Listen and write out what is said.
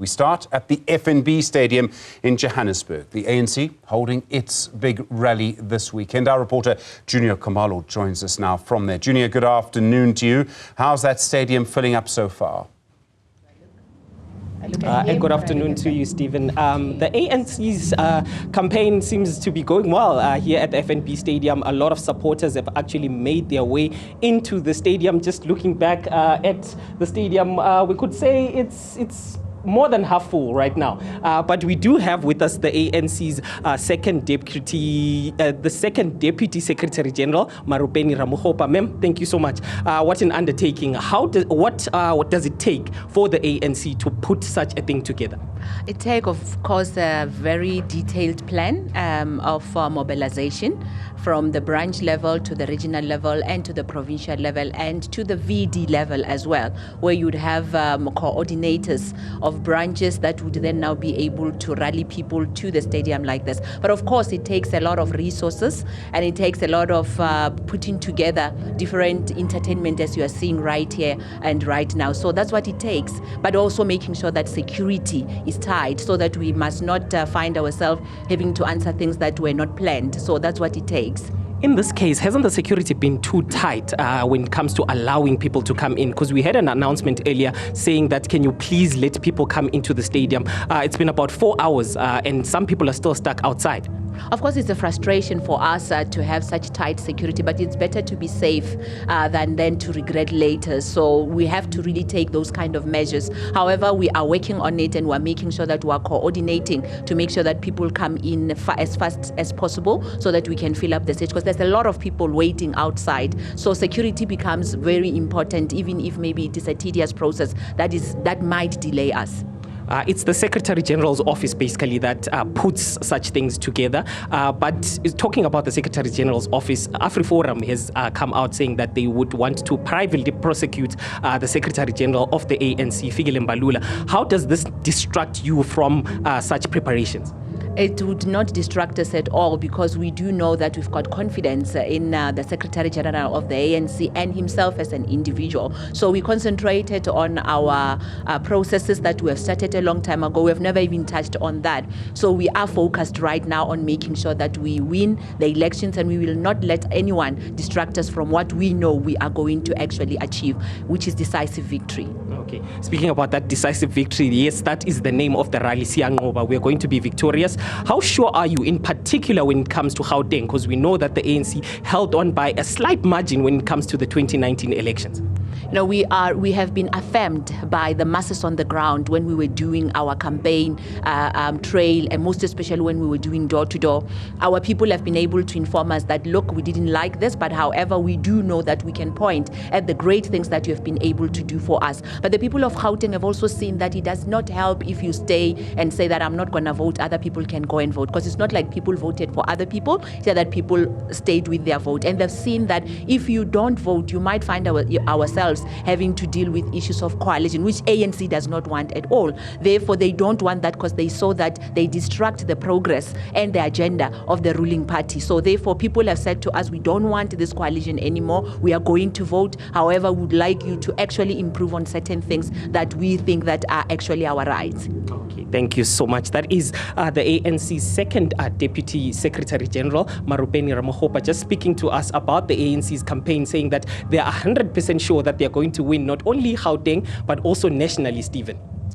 We start at the FNB Stadium in Johannesburg. The ANC holding its big rally this weekend. Our reporter Juniour Khumalo joins us now from there. Juniour, good afternoon to you. How's that stadium filling up so far? And good afternoon to you, Stephen. The ANC's campaign seems to be going well here at the FNB Stadium. A lot of supporters have actually made their way into the stadium. Just looking back at the stadium, we could say it's more than half full right now. But we do have with us the ANC's second Deputy Secretary General, Maropene Ramokgopa. Ma'am, thank you so much. What an undertaking. What does it take for the ANC to put such a thing together? It takes, of course, a very detailed plan of mobilization from the branch level to the regional level and to the provincial level and to the VD level as well, where you'd have coordinators of branches that would then now be able to rally people to the stadium like this. But of course, it takes a lot of resources and it takes a lot of putting together different entertainment as you are seeing right here and right now. So that's what it takes, but also making sure that security is tight so that we must not find ourselves having to answer things that were not planned. So that's what it takes. In this case, hasn't the security been too tight when it comes to allowing people to come in? Because we had an announcement earlier saying that, can you please let people come into the stadium? It's been about 4 hours and some people are still stuck outside. Of course, it's a frustration for us to have such tight security, but it's better to be safe than then to regret later. So we have to really take those kind of measures. However, we are working on it and we're making sure that we're coordinating to make sure that people come in as fast as possible so that we can fill up the stage, because there's a lot of people waiting outside. So security becomes very important, even if maybe it is a tedious process that might delay us. It's the Secretary General's office basically that puts such things together. But talking about the Secretary General's office, AfriForum has come out saying that they would want to privately prosecute the Secretary General of the ANC, Fikile Mbalula. How does this distract you from such preparations? It would not distract us at all, because we do know that we've got confidence in the Secretary General of the ANC and himself as an individual. So we concentrated on our processes that we have started a long time ago. We have never even touched on that. So we are focused right now on making sure that we win the elections, and we will not let anyone distract us from what we know we are going to actually achieve, which is decisive victory. Okay. Speaking about that decisive victory, yes, that is the name of the rally, Siyanqoba. We are going to be victorious. How sure are you, in particular when it comes to Gauteng? Because we know that the ANC held on by a slight margin when it comes to the 2019 elections. You know, we have been affirmed by the masses on the ground when we were doing our campaign trail, and most especially when we were doing door-to-door. Our people have been able to inform us that, look, we didn't like this, but however, we do know that we can point at the great things that you have been able to do for us. But the people of Gauteng have also seen that it does not help if you stay and say that I'm not going to vote, other people can go and vote, because it's not like people voted for other people, it's that people stayed with their vote. And they've seen that if you don't vote, you might find ourselves having to deal with issues of coalition, which ANC does not want at all. Therefore, they don't want that, because they saw that they distract the progress and the agenda of the ruling party. So therefore, people have said to us, we don't want this coalition anymore. We are going to vote. However, we would like you to actually improve on certain things that we think that are actually our rights. Okay, thank you so much. That is the ANC's second Deputy Secretary General, Maropene Ramokgopa, just speaking to us about the ANC's campaign, saying that they are 100% sure that they are going to win not only Gauteng, but also nationally, Stephen.